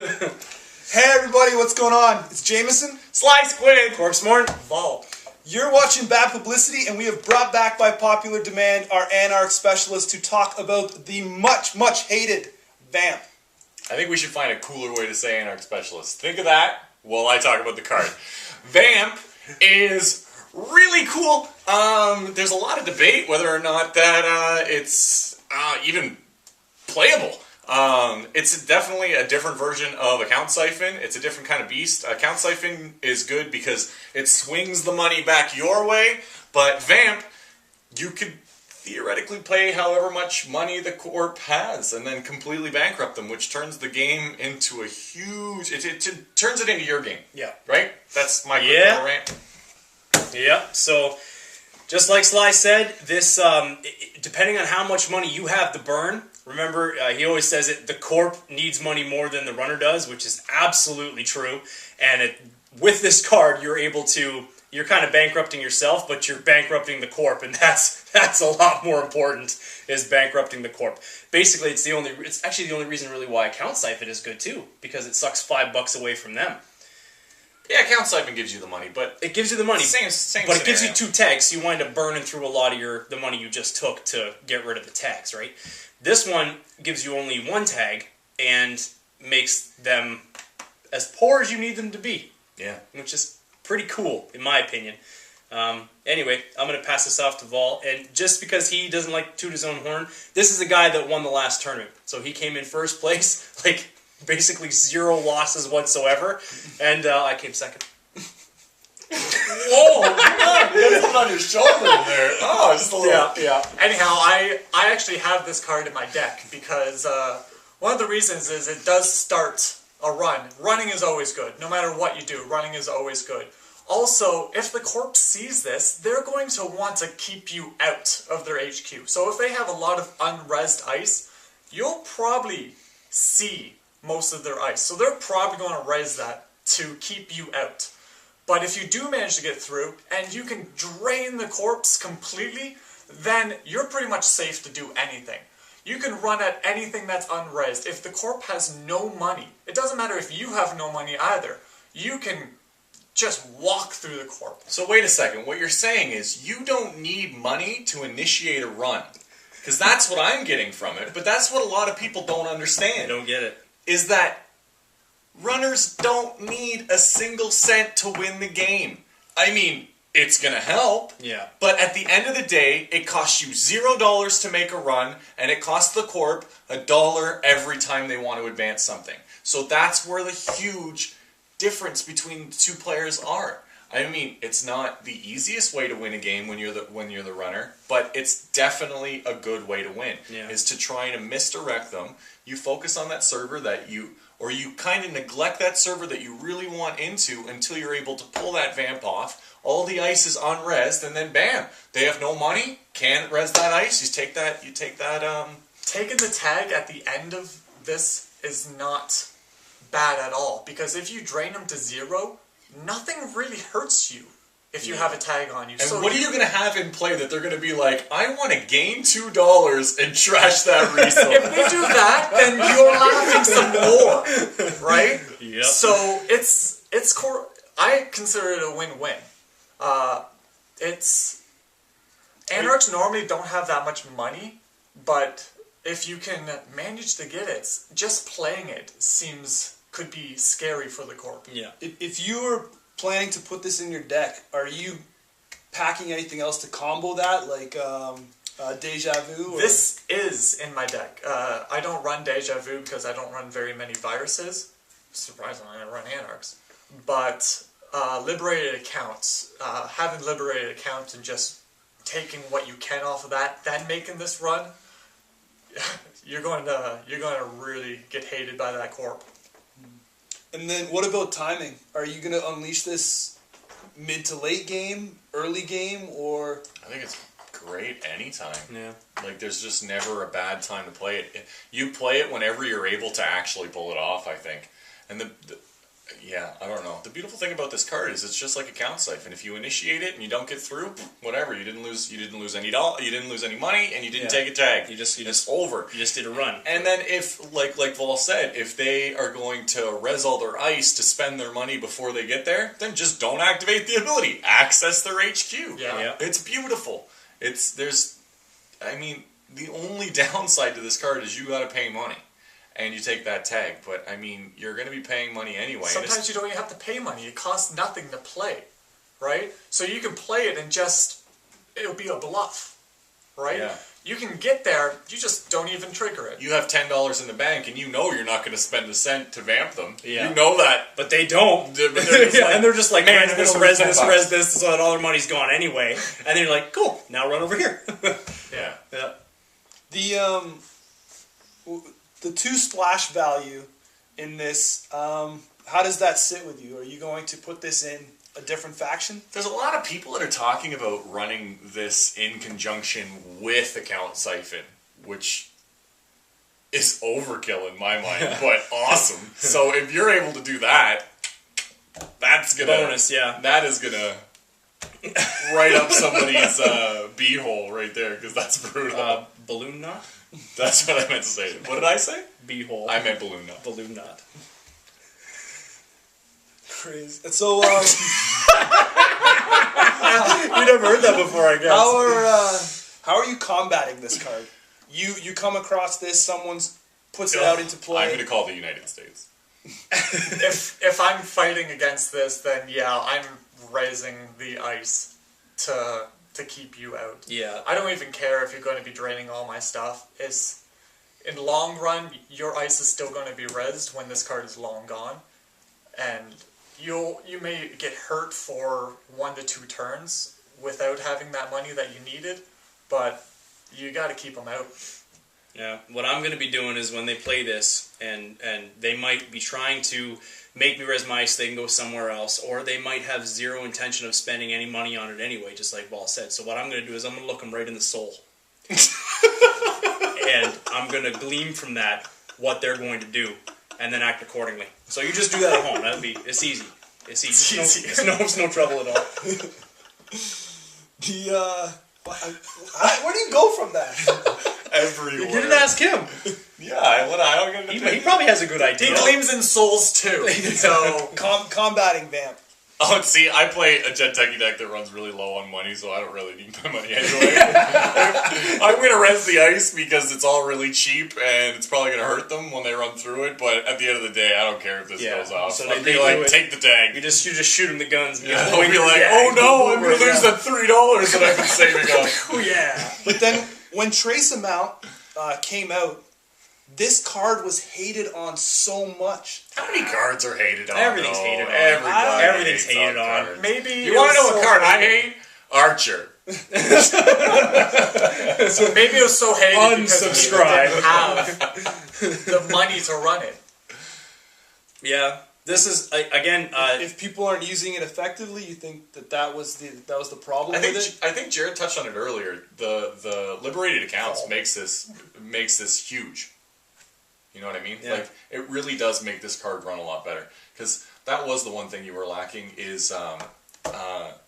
Hey everybody, what's going on? It's Jameson, Sly Squid, Corp Smart, Vamp. You're watching Bad Publicity, and we have brought back by popular demand our Anarch specialist to talk about the much hated Vamp. I think we should find a cooler way to say Anarch specialist. Think of that while I talk about the card. Vamp is really cool. There's a lot of debate whether or not that it's even playable. It's definitely a different version of Account Siphon. It's a different kind of beast. Account Siphon is good because it swings the money back your way, but Vamp, you could theoretically play however much money the Corp has and then completely bankrupt them, which turns the game into a huge... It turns it into your game. Yeah. Right? That's my quick little rant. Yeah, so just like Sly said, this depending on how much money you have to burn, remember, he always says it, the Corp needs money more than the runner does, which is absolutely true. And with this card, you're kind of bankrupting yourself, but you're bankrupting the Corp, and that's a lot more important, is bankrupting the Corp. Basically, it's actually the only reason really why Account Siphon is good too, because it sucks $5 away from them. Yeah, Account Siphon gives you the money, but... It gives you the money, same but scenario. it gives you 2 tags, so you wind up burning through a lot of the money you just took to get rid of the tags, right? This one gives you only 1 tag and makes them as poor as you need them to be. Yeah. Which is pretty cool, in my opinion. Anyway, I'm going to pass this off to Vol, and just because he doesn't like to toot his own horn, this is a guy that won the last tournament. So he came in first place, like, basically 0 losses whatsoever, and I came second. Whoa! You got something on your shoulder there. Oh, just a little. Yeah. Anyhow, I actually have this card in my deck because one of the reasons is it does start a run. Running is always good. No matter what you do, running is always good. Also, if the Corp sees this, they're going to want to keep you out of their HQ. So if they have a lot of unresed ice, you'll probably see most of their ice. So they're probably going to res that to keep you out. But if you do manage to get through, and you can drain the corpse completely, then you're pretty much safe to do anything. You can run at anything that's unresed. If the corp has no money, it doesn't matter if you have no money either. You can just walk through the corp. So wait a second, what you're saying is you don't need money to initiate a run. Because that's what I'm getting from it, but that's what a lot of people don't understand. I don't get it. Is that runners don't need a single cent to win the game. I mean, it's going to help. Yeah. But at the end of the day, it costs you $0 to make a run, and it costs the Corp $1 every time they want to advance something. So that's where the huge difference between the 2 players are. I mean, it's not the easiest way to win a game when you're the runner, but it's definitely a good way to win. Yeah. Is to try to misdirect them. You focus on that server or you kind of neglect that server that you really want into until you're able to pull that Vamp off. All the ice is unresed, and then bam, they have no money, can't res that ice. You take that. Taking the tag at the end of this is not bad at all, because if you drain them to 0, nothing really hurts you if you have a tag on you. And so what are you going to have in play that they're going to be like, I want to gain $2 and trash that resource? If they do that, then you're laughing some more, right? Yep. So I consider it a win-win. Anarchs normally don't have that much money, but if you can manage to get it, just playing it could be scary for the Corp. Yeah. If you were planning to put this in your deck, are you packing anything else to combo that, like Deja Vu? Or? This is in my deck. I don't run Deja Vu because I don't run very many viruses. Surprisingly, I run Anarchs. But liberated accounts, having liberated accounts and just taking what you can off of that, then making this run, you're going to really get hated by that Corp. And then what about timing? Are you going to unleash this mid to late game, early game, or... I think it's great anytime. Yeah. Like, there's just never a bad time to play it. You play it whenever you're able to actually pull it off, I think. And Yeah, I don't know. The beautiful thing about this card is it's just like a count siphon. If you initiate it and you don't get through, whatever. You didn't lose any you didn't lose any money, and you didn't take a tag. It's over. You just did a run. And then if, like Vol said, if they are going to res all their ice to spend their money before they get there, then just don't activate the ability. Access their HQ. Yeah. It's beautiful. I mean, the only downside to this card is you got to pay money. And you take that tag, but I mean, you're going to be paying money anyway. Sometimes you don't even have to pay money. It costs nothing to play, right? So you can play it and it'll be a bluff, right? Yeah. You can get there, you just don't even trigger it. You have $10 in the bank, and you know you're not going to spend a cent to vamp them. Yeah. You know that. But they don't. They're just like, and they're just like, man, this, res so that all their money's gone anyway. And then you're like, cool, now run over here. Yeah. The 2 splash value in this, how does that sit with you? Are you going to put this in a different faction? There's a lot of people that are talking about running this in conjunction with Account Siphon, which is overkill in my mind, but awesome. So if you're able to do that, that's gonna bonus, yeah. That is gonna right up somebody's b-hole right there, because that's brutal. Balloon knot? That's what I meant to say. What did I say? B-hole. I meant balloon knot. Balloon knot. Crazy. So, you never heard that before, I guess. how are you combating this card? You come across this, someone's puts it out into play. I'm going to call the United States. If I'm fighting against this, then yeah, I'm raising the ice to keep you out. Yeah. I don't even care if you're going to be draining all my stuff. In long run, your ice is still going to be rezzed when this card is long gone, and you may get hurt for 1 to 2 turns without having that money that you needed, but you got to keep them out. Yeah. What I'm going to be doing is when they play this, and they might be trying to make me res my ice, they can go somewhere else, or they might have zero intention of spending any money on it anyway, just like Ball said. So what I'm going to do is I'm going to look them right in the soul. And I'm going to glean from that what they're going to do, and then act accordingly. So you just do that at home. It's easy. It's easy. It's no trouble at all. Where do you go from that? Everywhere. You didn't ask him. Yeah, I don't get He probably has a good idea. He gleams in souls too. So Combating Vamp. Oh, see, I play a Jet Techie deck that runs really low on money, so I don't really need my money anyway. I'm going to res the ice because it's all really cheap, and it's probably going to hurt them when they run through it, but at the end of the day, I don't care if this goes off. So I'll they be like, do it. take the tag. You just shoot him the guns. And They'll be like, oh no, I'm going to lose that $3 that I've been saving up. Oh yeah. But then, when Trace Amount came out, this card was hated on so much. How many cards are hated on? Everything's hated on. Everything's hated on. maybe You want to know what card I hate? Archer. So maybe it was so hated because you didn't have the money to run it. Yeah. This is again. If people aren't using it effectively, you think that was the problem with it? I think Jared touched on it earlier. The liberated accounts makes this huge. You know what I mean? Yeah. Like, it really does make this card run a lot better. Because that was the one thing you were lacking is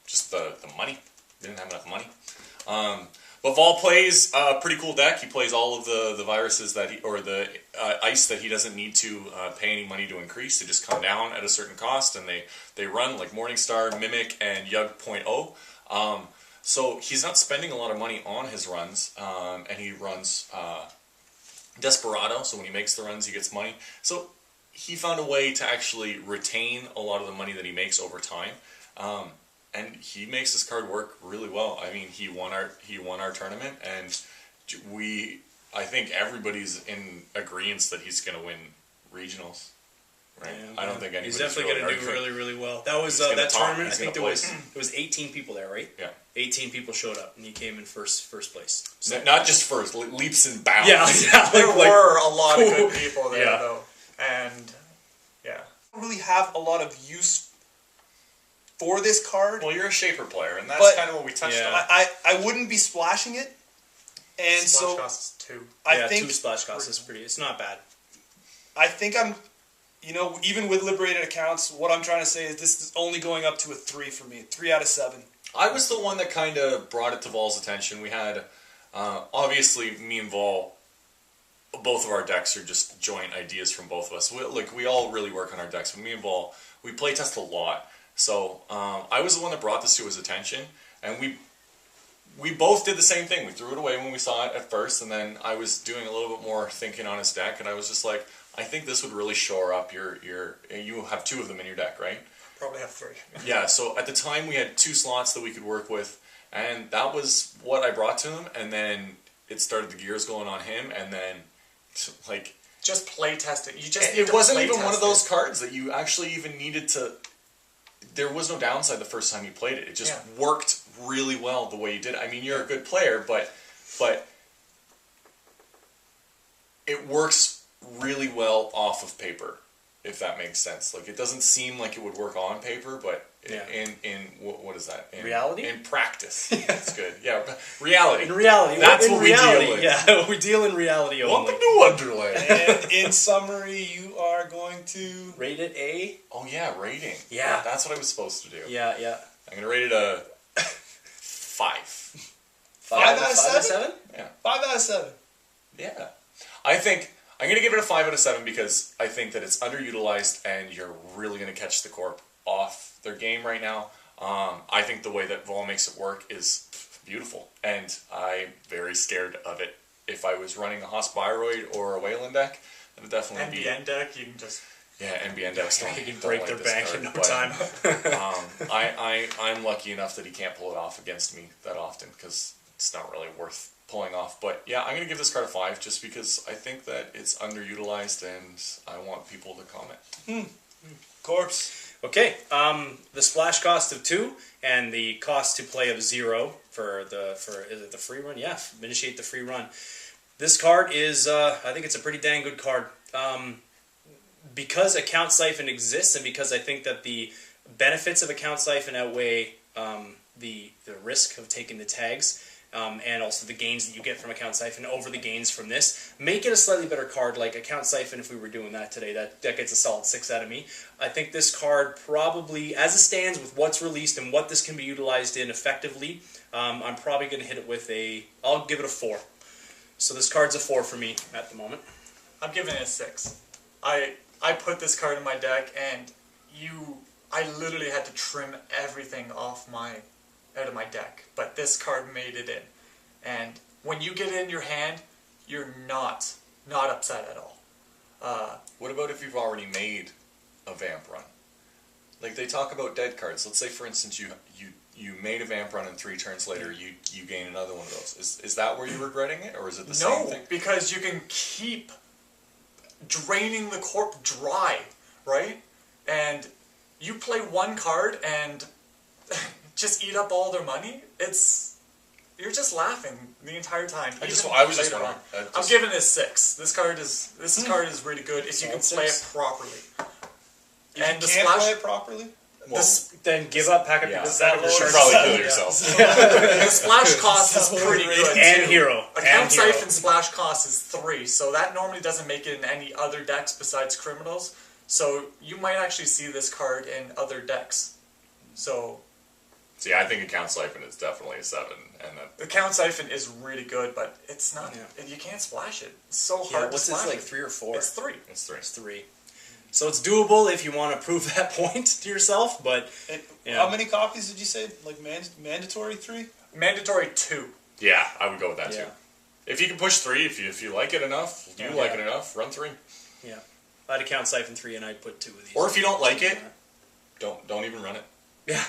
just the money. You didn't have enough money. But Vol plays a pretty cool deck. He plays all of the viruses the ice that he doesn't need to pay any money to increase. They just come down at a certain cost, and they run like Morningstar, Mimic, and Yug 0.0. So he's not spending a lot of money on his runs, and he runs Desperado, so when he makes the runs, he gets money. So he found a way to actually retain a lot of the money that he makes over time, and he makes this card work really well. I mean, he won our tournament, and I think everybody's in agreement that he's going to win regionals. Right? Yeah, I don't think anybody's he's definitely really going to do really, really well. That was that tournament. I think there was 18 people there, right? Yeah. 18 people showed up, and he came in first place. So, not just first, leaps and bounds. Yeah. There were a lot of good people there, Yeah. though. And, yeah. I don't really have a lot of use for this card. Well, you're a Shaper player, and that's But- kind of what we touched Yeah. on. I wouldn't be splashing it, and Splash so costs 2. I think 2 splash costs is pretty. It's not bad. I think you know, even with liberated accounts, what I'm trying to say is this is only going up to a 3 for me. 3 out of 7. I was the one that kind of brought it to Vol's attention. We had, obviously, me and Vol, both of our decks are just joint ideas from both of us. We all really work on our decks. But me and Vol, we playtest a lot. So I was the one that brought this to his attention, and we both did the same thing. We threw it away when we saw it at first, and then I was doing a little bit more thinking on his deck, and I was just like, I think this would really shore up your you have 2 of them in your deck, right? Probably have 3. Yeah, so at the time we had 2 slots that we could work with, and that was what I brought to him, and then it started the gears going on him, and then, like... Just play test it. You just it wasn't even one of those cards that you actually even needed to... There was no downside the first time you played it. It just worked really well the way you did it. I mean, you're a good player, but it works really well off of paper, if that makes sense. Like, it doesn't seem like it would work on paper, but in what is that? In reality? In practice. That's good. Yeah, reality. In reality. That's in what reality, we deal with. Yeah, we deal in reality only. Welcome to Wonderland. And in summary, you are going to... Rate it A? Oh, yeah, rating. Yeah. That's what I was supposed to do. Yeah, yeah. I'm going to rate it a 5. 5 out of 7? Yeah. 5 out of 7. Yeah. I think... I'm going to give it a 5 out of 7 because I think that it's underutilized and you're really going to catch the Corp off their game right now. I think the way that Vol makes it work is beautiful, and I'm very scared of it. If I was running a Hospiroid or a Wayland deck, it would definitely be... NBN deck, you can just... Yeah, NBN decks don't, You can don't break like their this bank card, in no but, time. I'm lucky enough that he can't pull it off against me that often because it's not really worth pulling off. But yeah, I'm going to give this card a 5 just because I think that it's underutilized and I want people to comment. Corpse. Okay, the splash cost of 2 and the cost to play of 0 for is it the free run? Yeah, initiate the free run. This card is, I think it's a pretty dang good card. Because Account Siphon exists, and because I think that the benefits of Account Siphon outweigh the risk of taking the tags, and also the gains that you get from Account Siphon over the gains from this, make it a slightly better card. Like Account Siphon, if we were doing that today, that gets a solid 6 out of me. I think this card probably, as it stands with what's released and what this can be utilized in effectively, I'm probably going to hit it with I'll give it a 4. So this card's a 4 for me at the moment. I'm giving it a 6. I put this card in my deck, and I literally had to trim everything out of my deck, but this card made it in. And when you get it in your hand, you're not upset at all. What about if you've already made a Vamp run? Like, they talk about dead cards. Let's say, for instance, you made a Vamp run and 3 turns later you gain another one of those. Is that where you're regretting it, or is it the same thing? No, because you can keep draining the Corp dry, right? And you play one card and just eat up all their money. You're just laughing the entire time. I was just wondering. I'm giving it a 6. This card is really good if you can play it properly. And the splash play it properly. Well, Then give up, pack up your you shards. should probably kill yourself. The splash cost is pretty good And too. hero. Account Siphon splash cost is 3, so that normally doesn't make it in any other decks besides criminals. So you might actually see this card in other decks. So See, I think Account Siphon is definitely a 7, and that Account Siphon is really good, but it's not. You can't splash it. It's so hard to splash. What's this, like 3 or 4? It's 3. it's 3. It's 3. So it's doable if you want to prove that point to yourself, but... How many copies did you say? Like mandatory 3? Mandatory 2. Yeah, I would go with that Yeah. too. If you can push 3, if you like it enough, like it enough, run 3. Yeah. I'd Account Siphon 3 and I'd put 2 of these. Or if you don't like it, don't even run it. Yeah,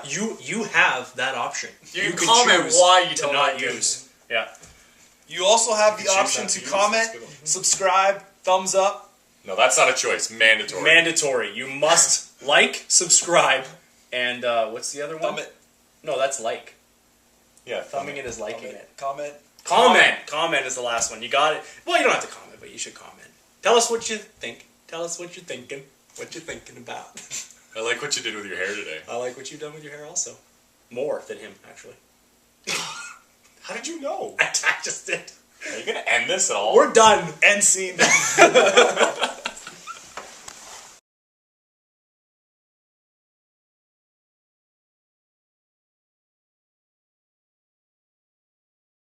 you have that option. You can comment choose why you to don't not like use. Yeah. You also have the choose option not to to use comment, this. subscribe, thumbs up. No, that's not a choice. Mandatory. Mandatory. You must like, subscribe, and what's the other one? Thumb it. No, that's like. Yeah, Thumbing it is liking it. Comment. Comment is the last one. You got it. Well, you don't have to comment, but you should comment. Tell us what you think. Tell us what you're thinking. What you're thinking about. I like what you did with your hair today. I like what you've done with your hair also. More than him, actually. How did you know? I just did. Are you going to end this at all? We're done. End scene.